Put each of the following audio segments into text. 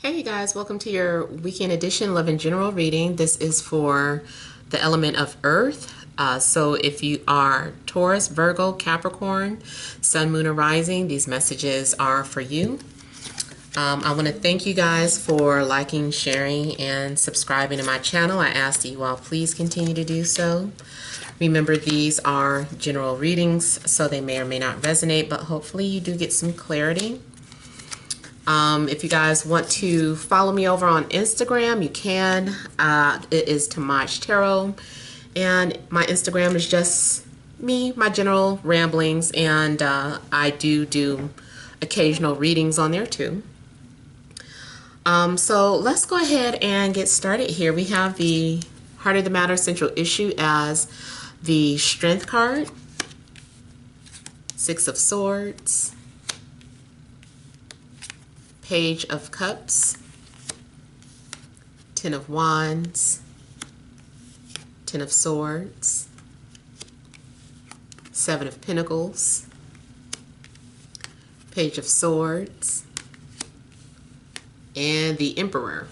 Hey you guys, welcome to your weekend edition Love and General reading. This is for the element of Earth. So if you are Taurus, Virgo, Capricorn, Sun, Moon, or Rising, these messages are for you. I want to thank you guys for liking, sharing, and subscribing to my channel. I ask that you all please continue to do so. Remember, these are general readings, so they may or may not resonate, but hopefully you do get some clarity. If you guys want to follow me over on Instagram, you can. It is TemajTarot, and my Instagram is just me, my general ramblings, and I do occasional readings on there too. So let's go ahead and get started here. We have the Heart of the Matter Central Issue as the Strength card, Six of Swords, Page of Cups, Ten of Wands, Ten of Swords, Seven of Pentacles, Page of Swords, and the Emperor.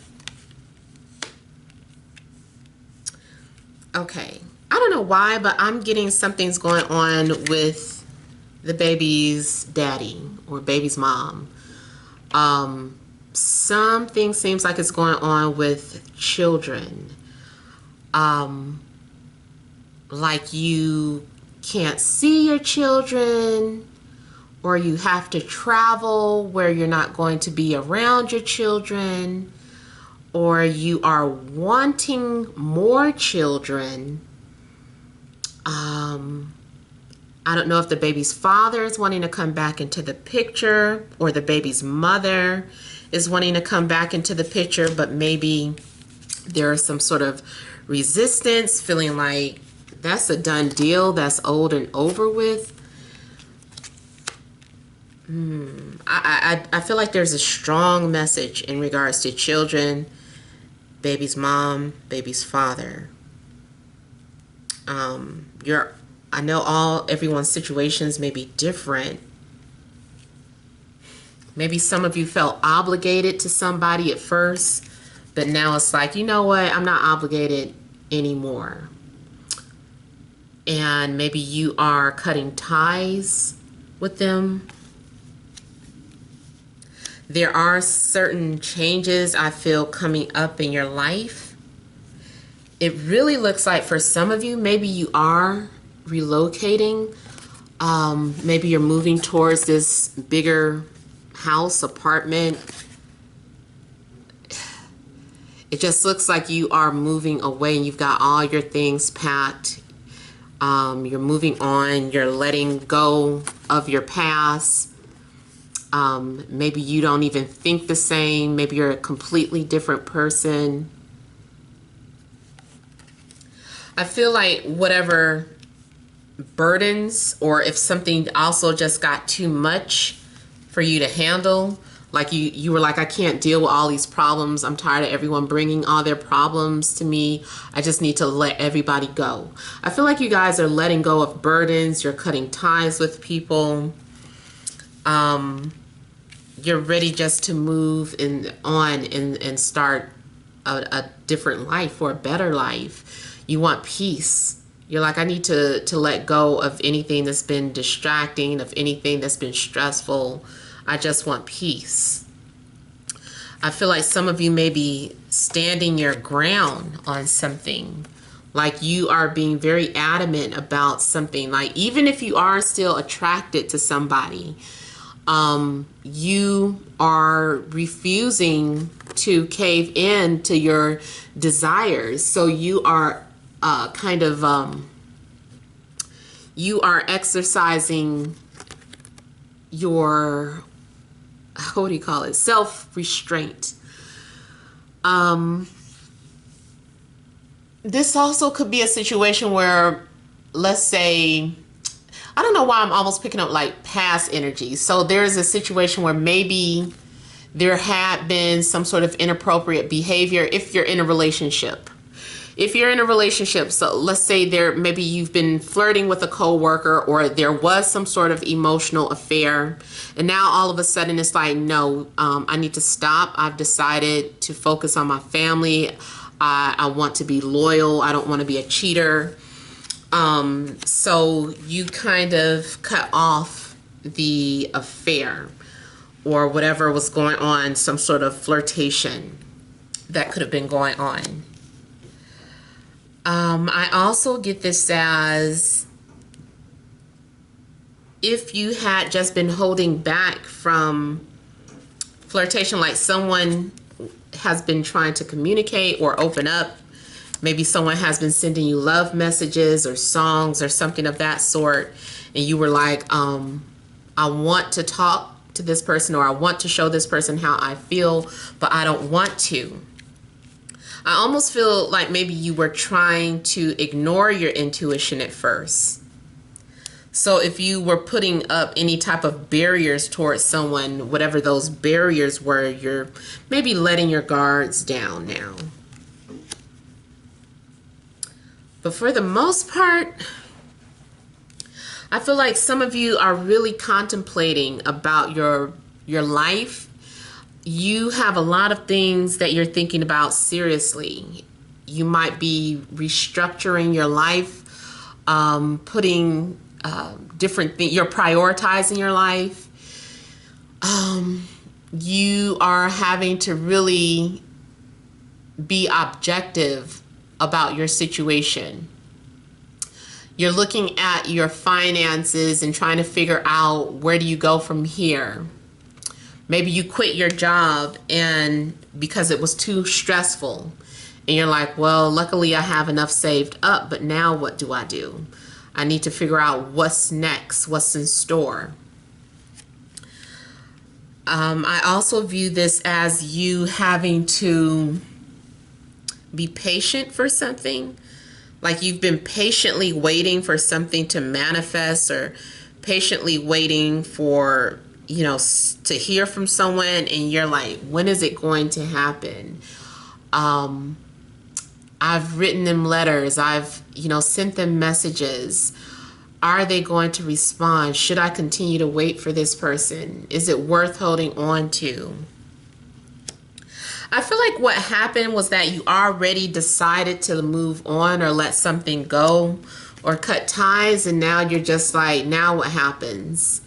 Okay, I don't know why, but I'm getting something's going on with the baby's daddy or baby's mom. Something seems like it's going on with children. Like you can't see your children, or you have to travel where you're not going to be around your children, or you are wanting more children. I don't know if the baby's father is wanting to come back into the picture, or the baby's mother is wanting to come back into the picture, but maybe there is some sort of resistance, feeling like that's a done deal, that's old and over with. I feel like there's a strong message in regards to children, baby's mom, baby's father. I know everyone's situations may be different. Maybe some of you felt obligated to somebody at first, but now it's like, you know what, I'm not obligated anymore. And maybe you are cutting ties with them. There are certain changes I feel coming up in your life. It really looks like for some of you, maybe you are relocating. Maybe you're moving towards this bigger house, apartment. It just looks like you are moving away and you've got all your things packed. You're moving on. You're letting go of your past. Maybe you don't even think the same. Maybe you're a completely different person. I feel like whatever burdens, or if something also just got too much for you to handle, like you were like, I can't deal with all these problems. I'm tired of everyone bringing all their problems to me. I just need to let everybody go. I feel like you guys are letting go of burdens. You're cutting ties with people. You're ready just to move on and start a different life, or a better life. You want peace. You're like, I need to let go of anything that's been distracting, of anything that's been stressful. I just want peace. I feel like some of you may be standing your ground on something. Like you are being very adamant about something. Like even if you are still attracted to somebody, you are refusing to cave in to your desires. So you are you are exercising your, what do you call it, self-restraint. This also could be a situation where, let's say, I don't know why I'm almost picking up like past energy. So there's a situation where maybe there had been some sort of inappropriate behavior if you're in a relationship. if you're in a relationship, so let's say maybe you've been flirting with a coworker, or there was some sort of emotional affair, and now all of a sudden it's like, no, I need to stop. I've decided to focus on my family. I want to be loyal. I don't want to be a cheater. So you kind of cut off the affair or whatever was going on, some sort of flirtation that could have been going on. I also get this as if you had just been holding back from flirtation, like someone has been trying to communicate or open up. Maybe someone has been sending you love messages or songs or something of that sort, and you were like, I want to talk to this person, or I want to show this person how I feel, but I don't want to. I almost feel like maybe you were trying to ignore your intuition at first. So if you were putting up any type of barriers towards someone, whatever those barriers were, you're maybe letting your guards down now. But for the most part, I feel like some of you are really contemplating about your life. You have a lot of things that you're thinking about seriously. You might be restructuring your life, putting different things, you're prioritizing your life. You are having to really be objective about your situation. You're looking at your finances and trying to figure out, where do you go from here? Maybe you quit your job and because it was too stressful, and you're like, well, luckily I have enough saved up, but now what do? I need to figure out what's next, what's in store. I also view this as you having to be patient for something. Like you've been patiently waiting for something to manifest, or patiently waiting for, to hear from someone, and you're like, when is it going to happen? I've written them letters. I've, sent them messages. Are they going to respond? Should I continue to wait for this person? Is it worth holding on to? I feel like what happened was that you already decided to move on or let something go or cut ties, and now you're just like, now what happens?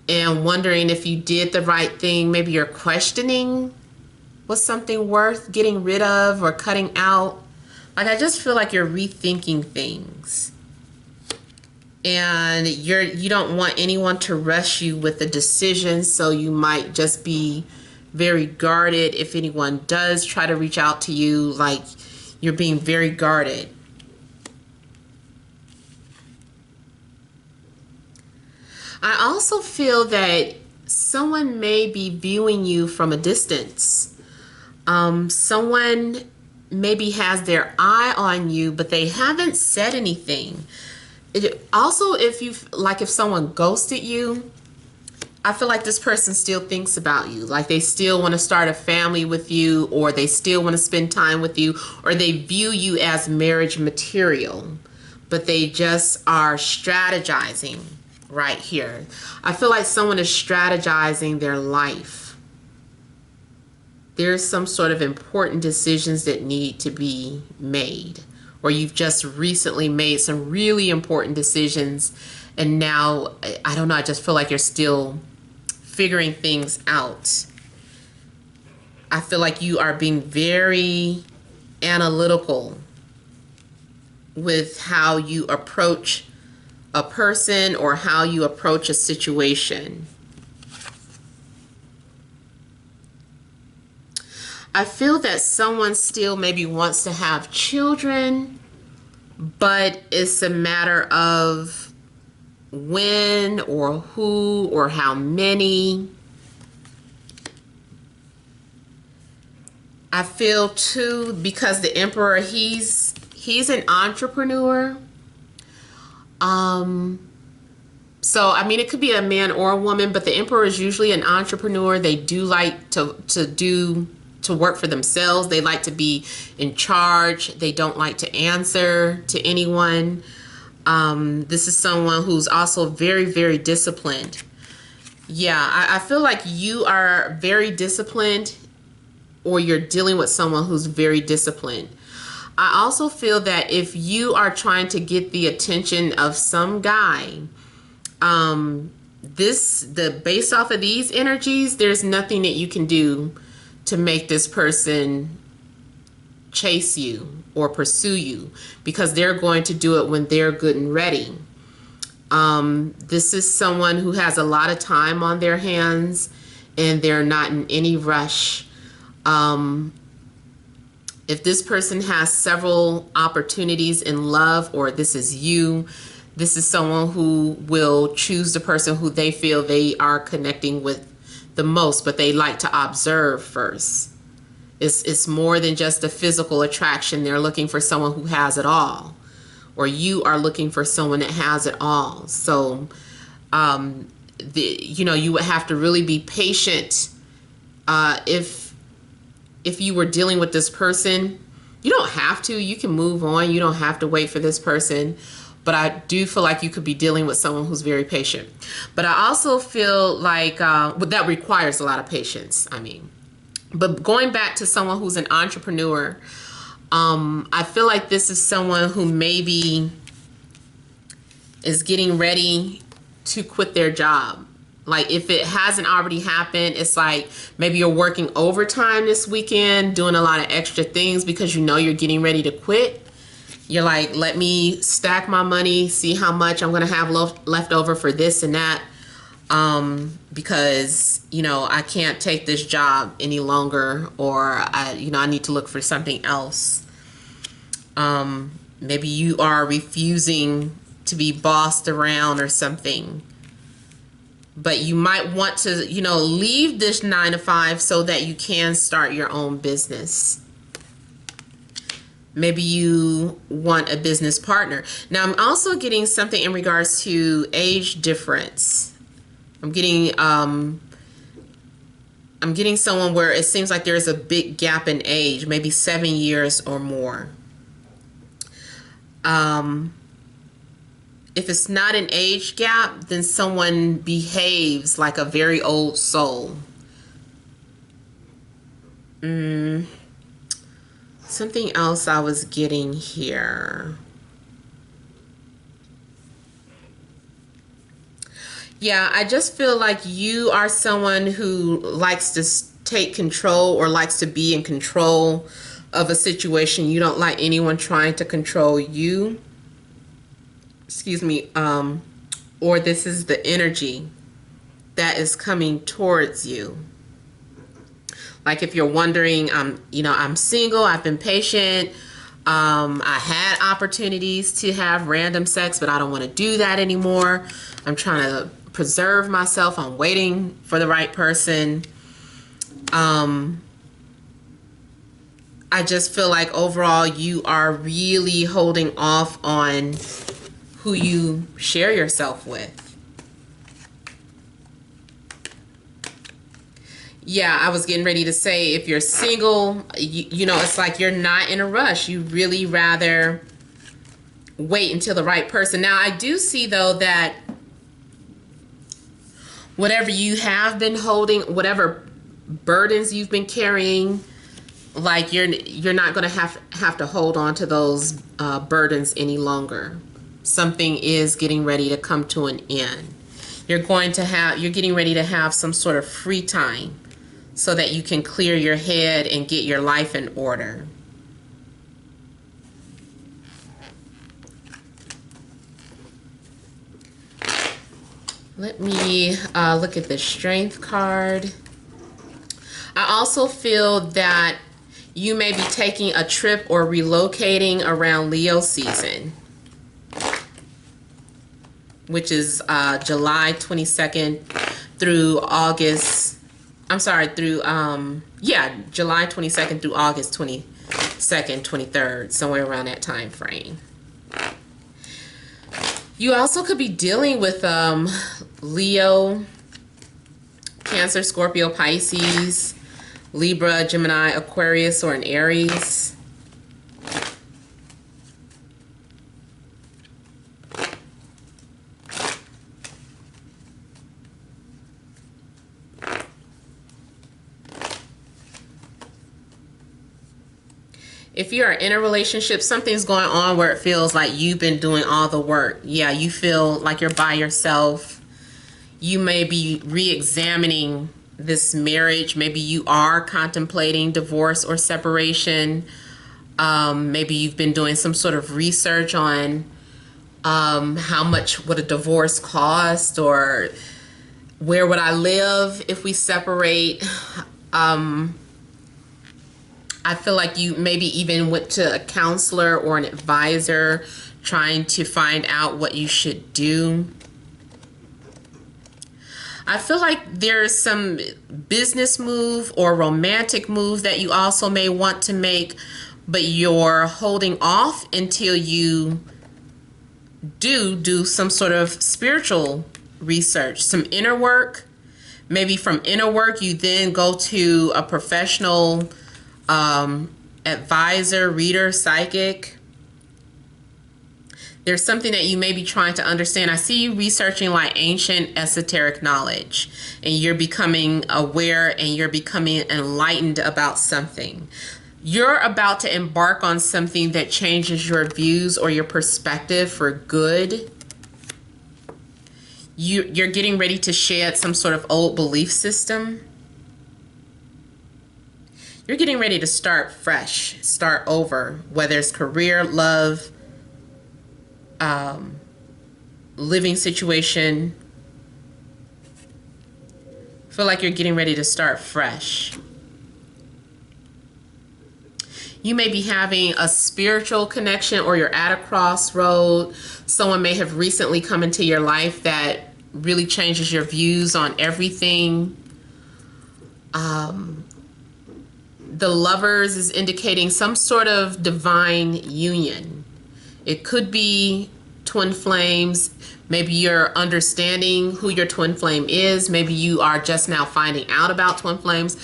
And wondering if you did the right thing. Maybe you're questioning, was something worth getting rid of or cutting out? Like, I just feel like you're rethinking things. And you don't want anyone to rush you with the decision, so you might just be very guarded. If anyone does try to reach out to you, like, you're being very guarded. I also feel that someone may be viewing you from a distance. Someone maybe has their eye on you, but they haven't said anything. Also, if someone ghosted you, I feel like this person still thinks about you. Like they still want to start a family with you, or they still want to spend time with you, or they view you as marriage material, but they just are strategizing right here. I feel like someone is strategizing their life. There's some sort of important decisions that need to be made, or you've just recently made some really important decisions, and now, I don't know, I just feel like you're still figuring things out. I feel like you are being very analytical with how you approach a person or how you approach a situation. I feel that someone still maybe wants to have children, but it's a matter of when or who or how many. I feel too, because the Emperor, he's an entrepreneur. So I mean, it could be a man or a woman, but the Emperor is usually an entrepreneur. They do like to do to work for themselves. They like to be in charge. They don't like to answer to anyone. This is someone who's also very, very disciplined. Yeah, I feel like you are very disciplined, or you're dealing with someone who's very disciplined. I also feel that if you are trying to get the attention of some guy, based off of these energies, there's nothing that you can do to make this person chase you or pursue you, because they're going to do it when they're good and ready. This is someone who has a lot of time on their hands and they're not in any rush. If this person has several opportunities in love, or this is you, this is someone who will choose the person who they feel they are connecting with the most, but they like to observe first. It's more than just a physical attraction. They're looking for someone who has it all, or you are looking for someone that has it all. So, you would have to really be patient. If you were dealing with this person, you don't have to. You can move on. You don't have to wait for this person. But I do feel like you could be dealing with someone who's very patient. But I also feel like that requires a lot of patience. But going back to someone who's an entrepreneur, I feel like this is someone who maybe is getting ready to quit their job. Like, if it hasn't already happened, it's like maybe you're working overtime this weekend, doing a lot of extra things because you know you're getting ready to quit. You're like, let me stack my money, see how much I'm going to have left over for this and that. Because, I can't take this job any longer, or I need to look for something else. Maybe you are refusing to be bossed around or something. But you might want to, leave this 9-to-5 so that you can start your own business. Maybe you want a business partner. Now, I'm also getting something in regards to age difference. I'm getting someone where it seems like there's a big gap in age, maybe 7 years or more. If it's not an age gap, then someone behaves like a very old soul. Something else I was getting here. Yeah, I just feel like you are someone who likes to take control, or likes to be in control of a situation. You don't like anyone trying to control you. Excuse me. Or this is the energy that is coming towards you. Like, if you're wondering, I'm single, I've been patient, I had opportunities to have random sex, but I don't want to do that anymore. I'm trying to preserve myself. I'm waiting for the right person. I just feel like overall you are really holding off on who you share yourself with. Yeah, I was getting ready to say, if you're single, it's like you're not in a rush. You really rather wait until the right person. Now, I do see, though, that whatever you have been holding, whatever burdens you've been carrying, like you're not going to have to hold on to those burdens any longer. Something is getting ready to come to an end. You're getting ready to have some sort of free time so that you can clear your head and get your life in order. Let me look at the Strength card. I also feel that you may be taking a trip or relocating around Leo season, which is July 22nd through August. July 22nd through August 22nd, 23rd, somewhere around that time frame. You also could be dealing with Leo, Cancer, Scorpio, Pisces. Libra, Gemini, Aquarius, or an Aries. If you are in a relationship, something's going on where it feels like you've been doing all the work. Yeah, you feel like you're by yourself. You may be re-examining this marriage. Maybe you are contemplating divorce or separation. Maybe you've been doing some sort of research on how much would a divorce cost, or where would I live if we separate. I feel like you maybe even went to a counselor or an advisor trying to find out what you should do. I feel like there's some business move or romantic move that you also may want to make, but you're holding off until you do some sort of spiritual research, some inner work. Maybe from inner work, you then go to a professional advisor, reader, psychic. There's something that you may be trying to understand. I see you researching like ancient esoteric knowledge, and you're becoming aware and you're becoming enlightened about something. You're about to embark on something that changes your views or your perspective for good. You're getting ready to shed some sort of old belief system. You're getting ready to start fresh, start over, whether it's career, love, living situation. Feel like you're getting ready to start fresh. You may be having a spiritual connection, or you're at a crossroad. Someone may have recently come into your life that really changes your views on everything. The Lovers is indicating some sort of divine union. It could be twin flames. Maybe you're understanding who your twin flame is. Maybe you are just now finding out about twin flames.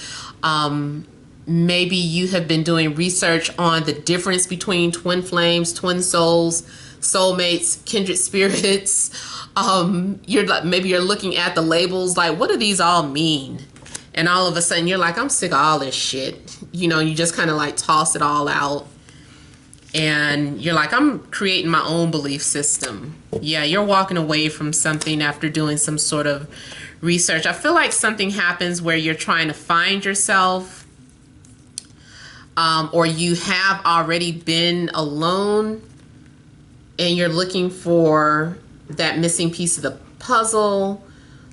Maybe you have been doing research on the difference between twin flames, twin souls, soulmates, kindred spirits. Maybe you're looking at the labels like, what do these all mean? And all of a sudden you're like, I'm sick of all this shit. You just kind of like toss it all out. And you're like, I'm creating my own belief system. Yeah, you're walking away from something after doing some sort of research. I feel like something happens where you're trying to find yourself, or you have already been alone and you're looking for that missing piece of the puzzle.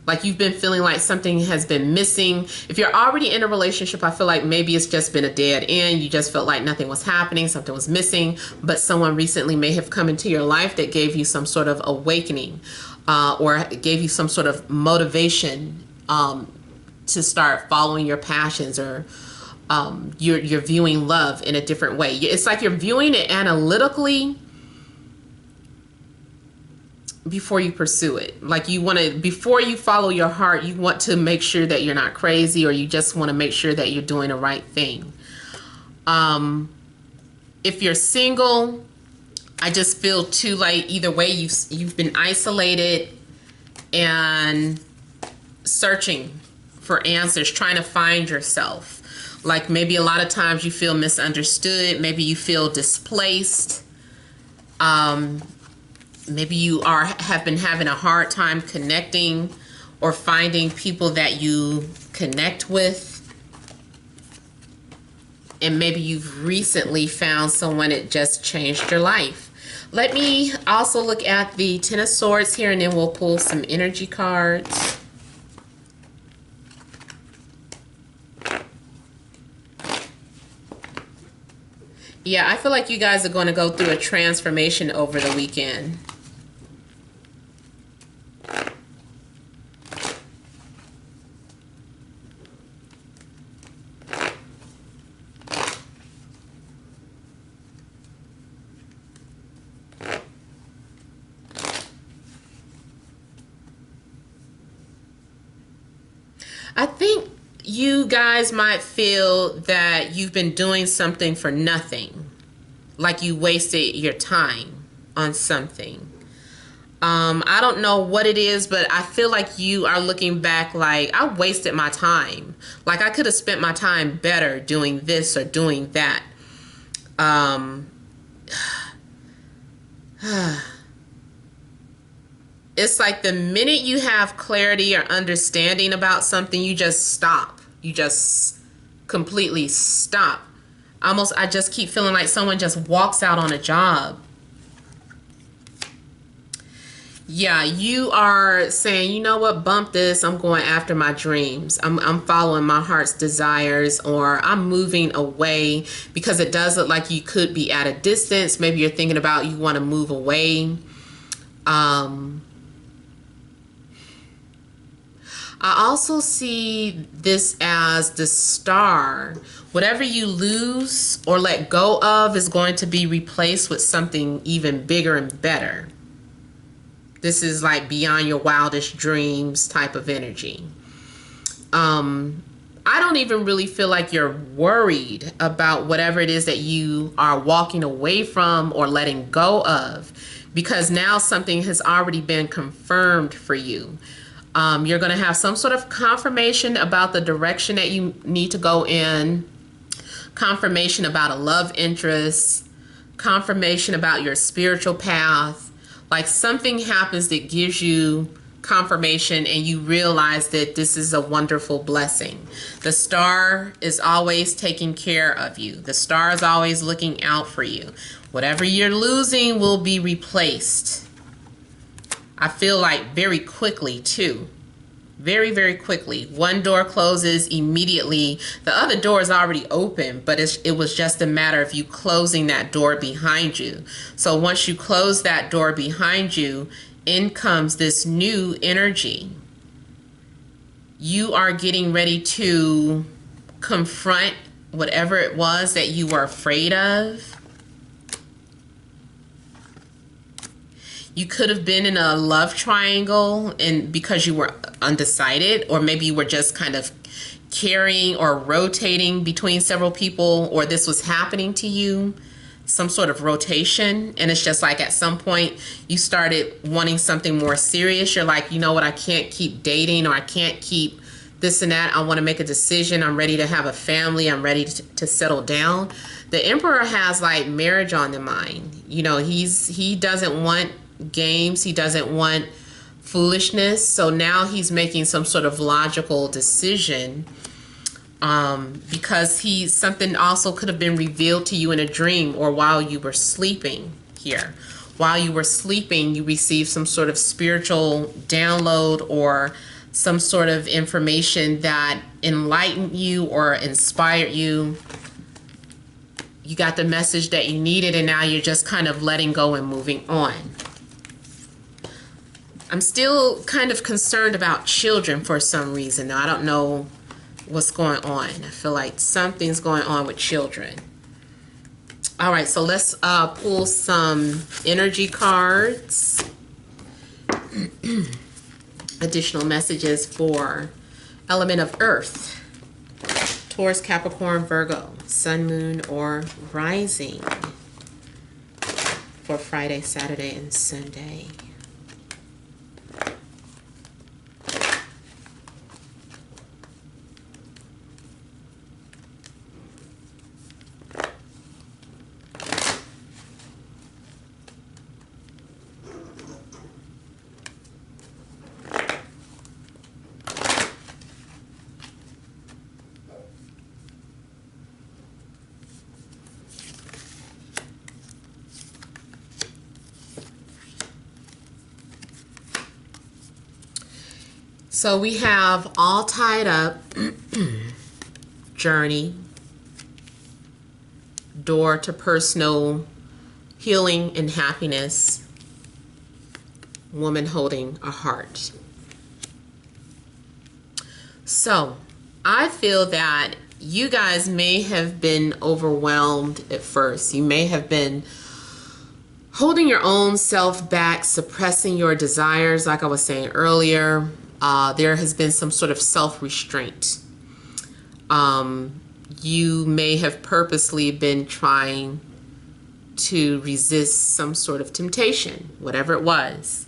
Like you've been feeling like something has been missing. If you're already in a relationship, I feel like maybe it's just been a dead end. You just felt like nothing was happening, something was missing, but someone recently may have come into your life that gave you some sort of awakening, or gave you some sort of motivation to start following your passions, or you're viewing love in a different way. It's like you're viewing it analytically before you pursue it. Like you want to, before you follow your heart, you want to make sure that you're not crazy, or you just want to make sure that you're doing the right thing. If you're single, I just feel too like either way you've been isolated and searching for answers, trying to find yourself. Like maybe a lot of times you feel misunderstood. Maybe you feel displaced. Maybe you have been having a hard time connecting or finding people that you connect with. And maybe you've recently found someone that just changed your life. Let me also look at the Ten of Swords here, and then we'll pull some energy cards. Yeah, I feel like you guys are going to go through a transformation over the weekend. you guys might feel that you've been doing something for nothing, like you wasted your time on something. I don't know what it is, but I feel like you are looking back like, I wasted my time. Like I could have spent my time better doing this or doing that. It's like the minute you have clarity or understanding about something, you just stop. You just completely stop. Almost, I just keep feeling like someone just walks out on a job. Yeah, you are saying, you know what, bump this. I'm going after my dreams. I'm following my heart's desires, or I'm moving away, because it does look like you could be at a distance. Maybe you're thinking about you want to move away. I also see this as the star. Whatever you lose or let go of is going to be replaced with something even bigger and better. This is like beyond your wildest dreams type of energy. I don't even really feel like you're worried about whatever it is that you are walking away from or letting go of, because now something has already been confirmed for you. You're going to have some sort of confirmation about the direction that you need to go in, confirmation about a love interest, confirmation about your spiritual path. Like something happens that gives you confirmation and you realize that this is a wonderful blessing. The star is always taking care of you. The star is always looking out for you. Whatever you're losing will be replaced. I feel like very quickly too. Very, very quickly. One door closes immediately. The other door is already open, but it was just a matter of you closing that door behind you. So once you close that door behind you, in comes this new energy. You are getting ready to confront whatever it was that you were afraid of. You could have been in a love triangle and because you were undecided, or maybe you were just kind of carrying or rotating between several people, or this was happening to you, some sort of rotation. And it's just like at some point you started wanting something more serious. You're like, you know what, I can't keep dating, or I can't keep this and that. I want to make a decision. I'm ready to have a family. I'm ready to settle down. The Emperor has like marriage on the mind. You know, he doesn't want games. He doesn't want foolishness. So now he's making some sort of logical decision, because something also could have been revealed to you in a dream or while you were sleeping here. While you were sleeping, you received some sort of spiritual download or some sort of information that enlightened you or inspired you. You got the message that you needed, and now you're just kind of letting go and moving on. I'm still kind of concerned about children for some reason. Now, I don't know what's going on. I feel like something's going on with children. All right, so let's pull some energy cards. Additional messages for element of Earth. Taurus, Capricorn, Virgo, Sun, Moon, or Rising for Friday, Saturday, and Sunday. So we have all tied up, journey, door to personal healing and happiness, woman holding a heart. So I feel that you guys may have been overwhelmed at first. You may have been holding your own self back, suppressing your desires, like I was saying earlier. There has been some sort of self-restraint. You may have purposely been trying to resist some sort of temptation, whatever it was.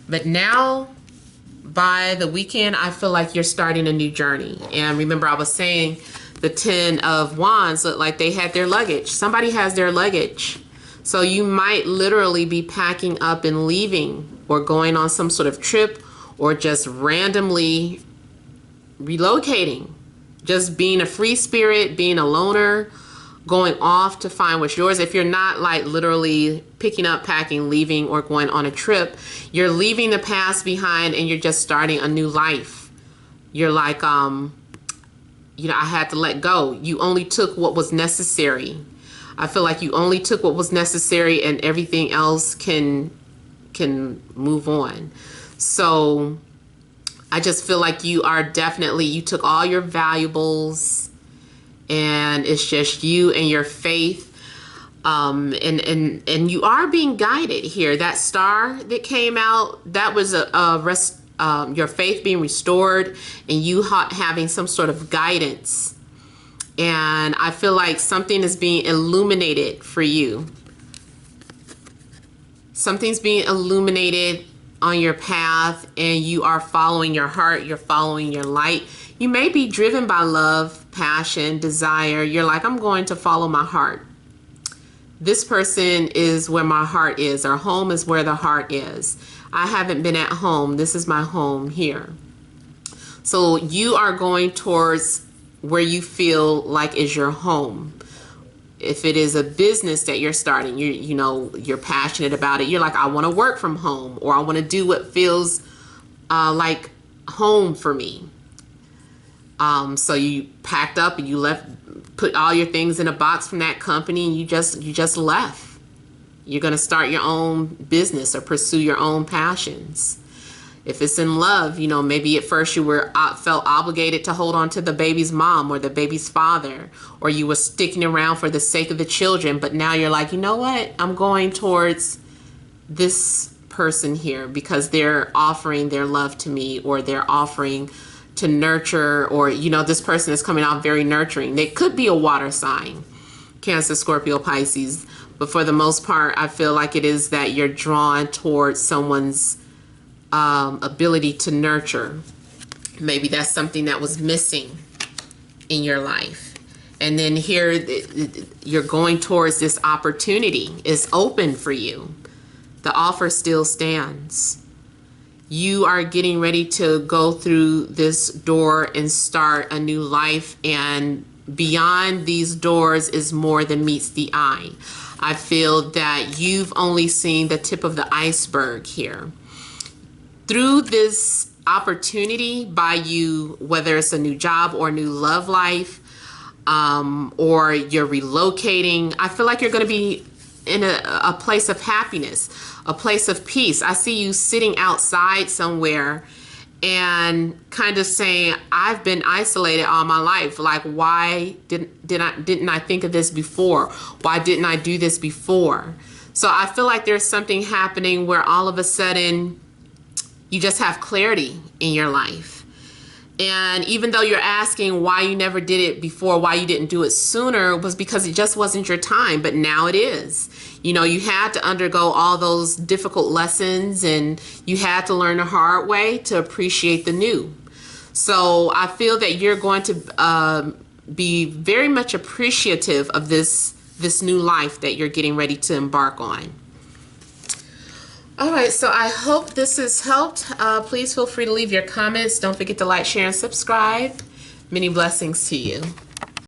But now, by the weekend, I feel like you're starting a new journey. And remember, I was saying the 10 of Wands look like they had their luggage. Somebody has their luggage. So you might literally be packing up and leaving, or going on some sort of trip, or just randomly relocating. Just being a free spirit, being a loner, going off to find what's yours. If you're not like literally picking up, packing, leaving, or going on a trip, you're leaving the past behind and you're just starting a new life. You're like, you know, I had to let go. You only took what was necessary. I feel like you only took what was necessary, and everything else can move on. So I just feel like you are definitely, you took all your valuables, and it's just you and your faith. And you are being guided here. That star that came out, that was your faith being restored, and you having some sort of guidance. And I feel like something is being illuminated for you. Something's being illuminated on your path, and you are following your heart. You're following your light. You may be driven by love, passion, desire. You're like, I'm going to follow my heart. This person is where my heart is. Our home is where the heart is. I haven't been at home. This is my home here. So you are going towards where you feel like is your home. If it is a business that you're starting, you know, you're passionate about it. You're like, I want to work from home, or I want to do what feels like home for me. So you packed up and you left, put all your things in a box from that company, and you just left. You're going to start your own business or pursue your own passions. If it's in love, you know, maybe at first you felt obligated to hold on to the baby's mom or the baby's father, or you were sticking around for the sake of the children, but now you're like, you know what? I'm going towards this person here because they're offering their love to me, or they're offering to nurture, or, you know, this person is coming out very nurturing. They could be a water sign, Cancer, Scorpio, Pisces, but for the most part, I feel like it is that you're drawn towards someone's ability to nurture. Maybe that's something that was missing in your life. And then here you're going towards this opportunity is open for you. The offer still stands. You are getting ready to go through this door and start a new life, and beyond these doors is more than meets the eye. I feel that you've only seen the tip of the iceberg here. Through this opportunity by you, whether it's a new job or a new love life, or you're relocating, I feel like you're going to be in a place of happiness, a place of peace. I see you sitting outside somewhere and kind of saying, I've been isolated all my life. Like, why didn't I think of this before? Why didn't I do this before? So I feel like there's something happening where all of a sudden you just have clarity in your life. And even though you're asking why you never did it before, why you didn't do it sooner, was because it just wasn't your time. But now it is. You know, you had to undergo all those difficult lessons, and you had to learn the hard way to appreciate the new. So I feel that you're going to be very much appreciative of this new life that you're getting ready to embark on. All right, so I hope this has helped. Please feel free to leave your comments. Don't forget to like, share, and subscribe. Many blessings to you.